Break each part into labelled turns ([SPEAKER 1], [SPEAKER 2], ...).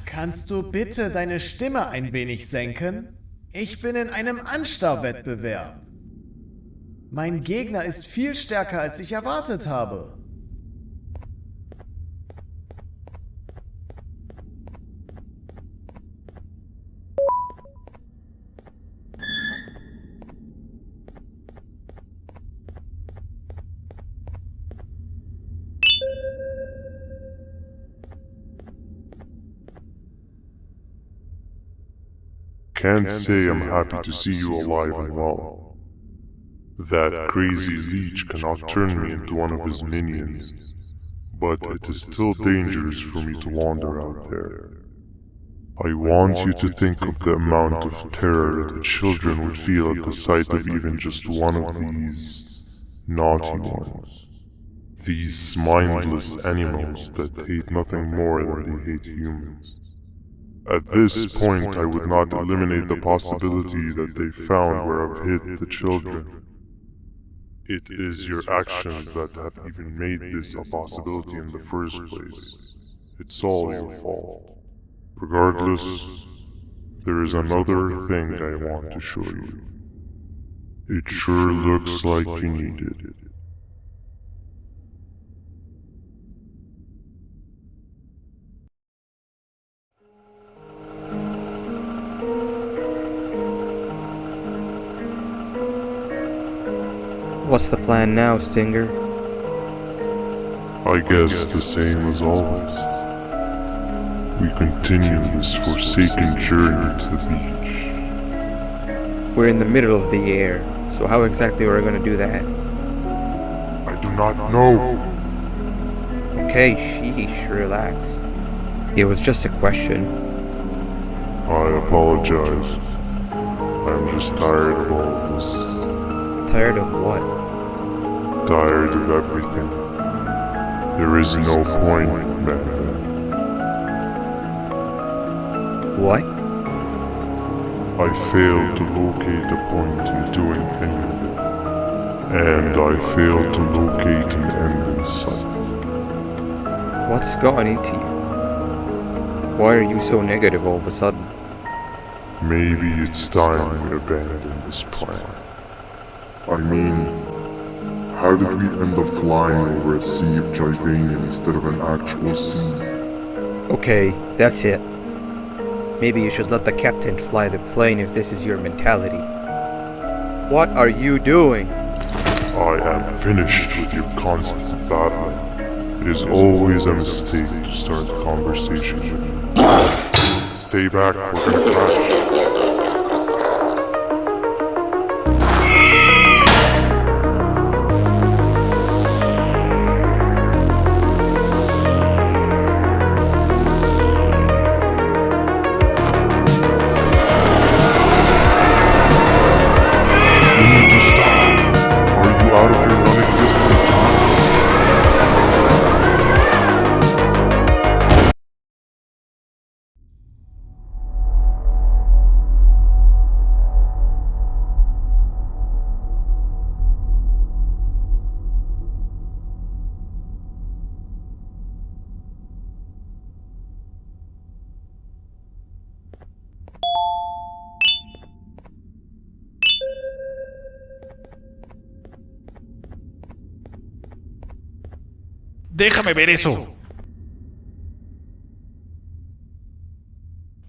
[SPEAKER 1] Kannst du bitte deine Stimme ein wenig senken? Ich bin in einem Anstarrwettbewerb. Mein Gegner ist viel stärker, als ich erwartet habe.
[SPEAKER 2] Can't say I'm happy to see you alive and well. That crazy leech cannot turn me into one of his minions, but it is still dangerous for me to wander out there. I want you to think of the amount of terror the children would feel at the sight of even just one of these naughty ones. These mindless animals that hate nothing more than they hate humans. At this point, I would not eliminate the possibility that they found where I've hid the children. It is your actions that have even made this a possibility in the first place. It's all your fault. Regardless, there is another thing I want to show you. It sure looks like you need it.
[SPEAKER 3] What's the plan now, Stinger?
[SPEAKER 2] I guess the same as always. We continue this forsaken journey to the beach.
[SPEAKER 3] We're in the middle of the air, so how exactly are we going to do that?
[SPEAKER 2] I do not know.
[SPEAKER 3] Okay, sheesh, relax. It was just a question.
[SPEAKER 2] I apologize. I'm just tired of all of this.
[SPEAKER 3] Tired of what?
[SPEAKER 2] Tired of everything. There is no point, Banban.
[SPEAKER 3] What?
[SPEAKER 2] I failed to locate a point in doing any of it. And I failed to locate an end in sight.
[SPEAKER 3] What's gone into you? Why are you so negative all of a sudden?
[SPEAKER 2] Maybe it's time we abandon this plan. I mean, how did we end up flying over a sea of Jivanium instead of an actual sea?
[SPEAKER 3] Okay, that's it. Maybe you should let the captain fly the plane if this is your mentality. What are you doing?
[SPEAKER 2] I am finished with your constant battling. It is always a mistake to start a conversation with you. Stay back, we're gonna crash. Out of your non-existent time.
[SPEAKER 1] ¡Déjame ver eso!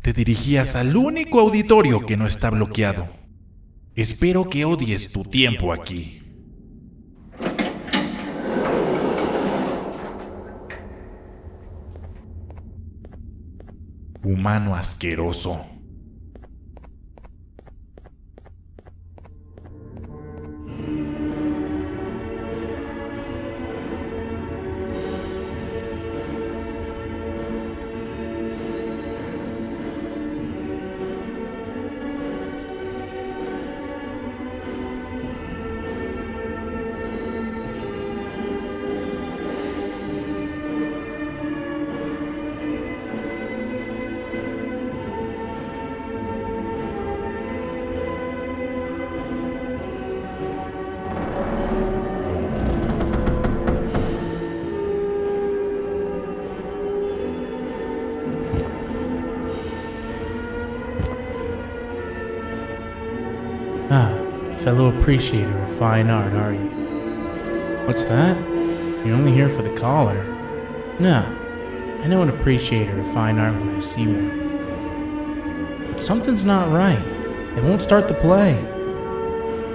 [SPEAKER 1] Te dirigías al único auditorio que no está bloqueado. Espero que odies tu tiempo aquí. Humano asqueroso.
[SPEAKER 4] fellow appreciator of fine art, are you? What's that? You're only here for the collar. No, I know an appreciator of fine art when I see one. But something's not right. They won't start the play.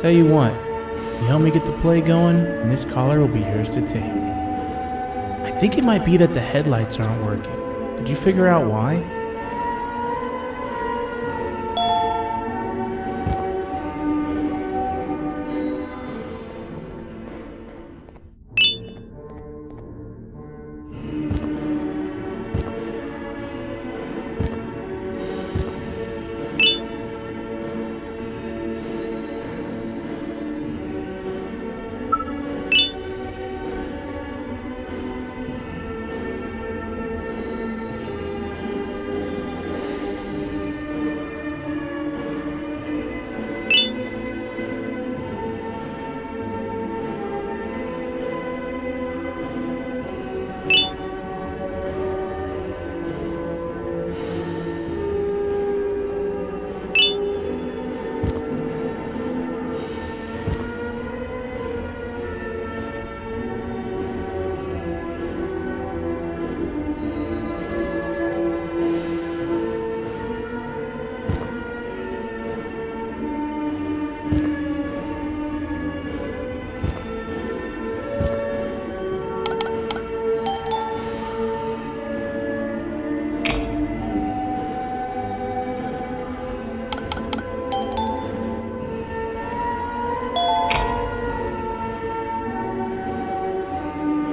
[SPEAKER 4] Tell you what, you help me get the play going, and this collar will be yours to take. I think it might be that the headlights aren't working. Did you figure out why?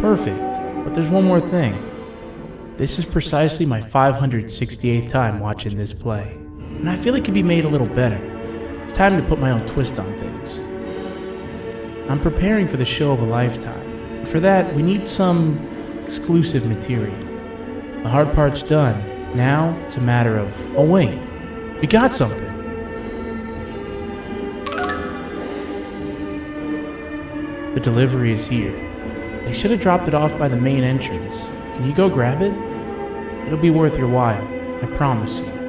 [SPEAKER 4] Perfect, but there's one more thing. This is precisely my 568th time watching this play, and I feel it could be made a little better. It's time to put my own twist on things. I'm preparing for the show of a lifetime. For that, we need some exclusive material. The hard part's done. Now, it's a matter of, oh wait, we got something. The delivery is here. They should have dropped it off by the main entrance. Can you go grab it? It'll be worth your while, I promise you.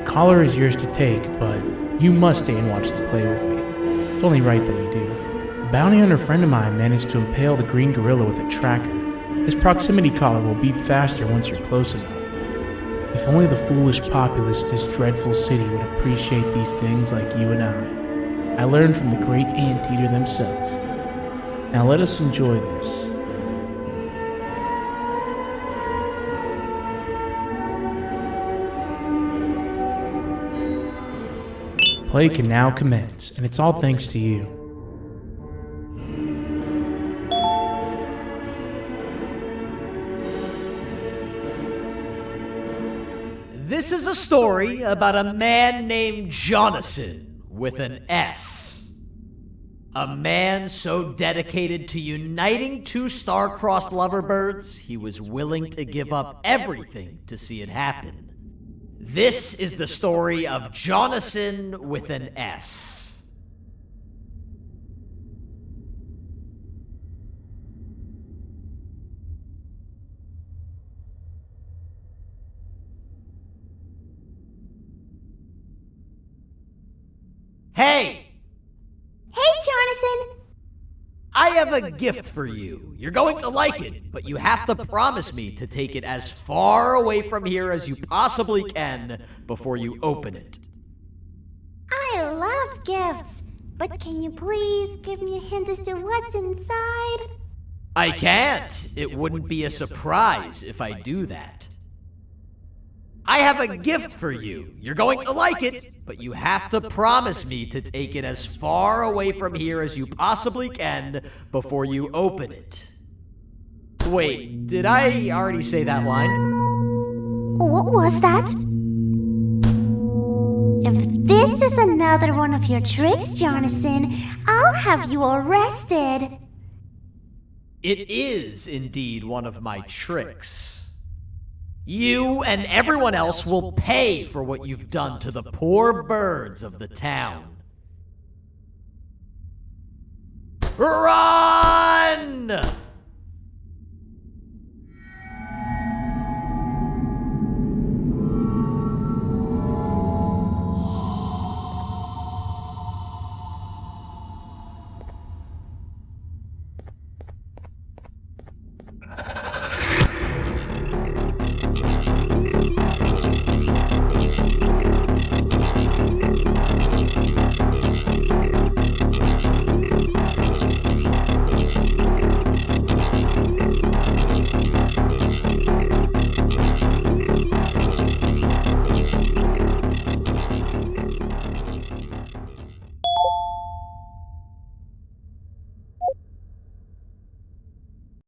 [SPEAKER 4] Collar is yours to take, but you must stay and watch the play with me. It's only right that you do. A bounty hunter friend of mine managed to impale the green gorilla with a tracker. His proximity collar will beep faster once you're close enough. If only the foolish populace of this dreadful city would appreciate these things like you and I. I learned from the great anteater themselves. Now let us enjoy this. Play can now commence, and it's all thanks to you.
[SPEAKER 5] This is a story about a man named Jonathan with an S. A man so dedicated to uniting two star-crossed loverbirds, he was willing to give up everything to see it happen. This is the story of Jonathan with an S. Hey!
[SPEAKER 6] Hey, Jonathan!
[SPEAKER 5] I have a gift for you. You're going to like it, but you have to promise me to take it as far away from here as you possibly can before you open it.
[SPEAKER 6] I love gifts, but can you please give me a hint as to what's inside?
[SPEAKER 5] I can't. It wouldn't be a surprise if I do that. I have a gift for you. You're going to like it, but you have to promise me to take it as far away from here as you possibly can before you open it. Wait, did I already say that line?
[SPEAKER 6] What was that? If this is another one of your tricks, Jonathan, I'll have you arrested.
[SPEAKER 5] It is indeed one of my tricks. You and everyone else will pay for what you've done to the poor birds of the town. Run!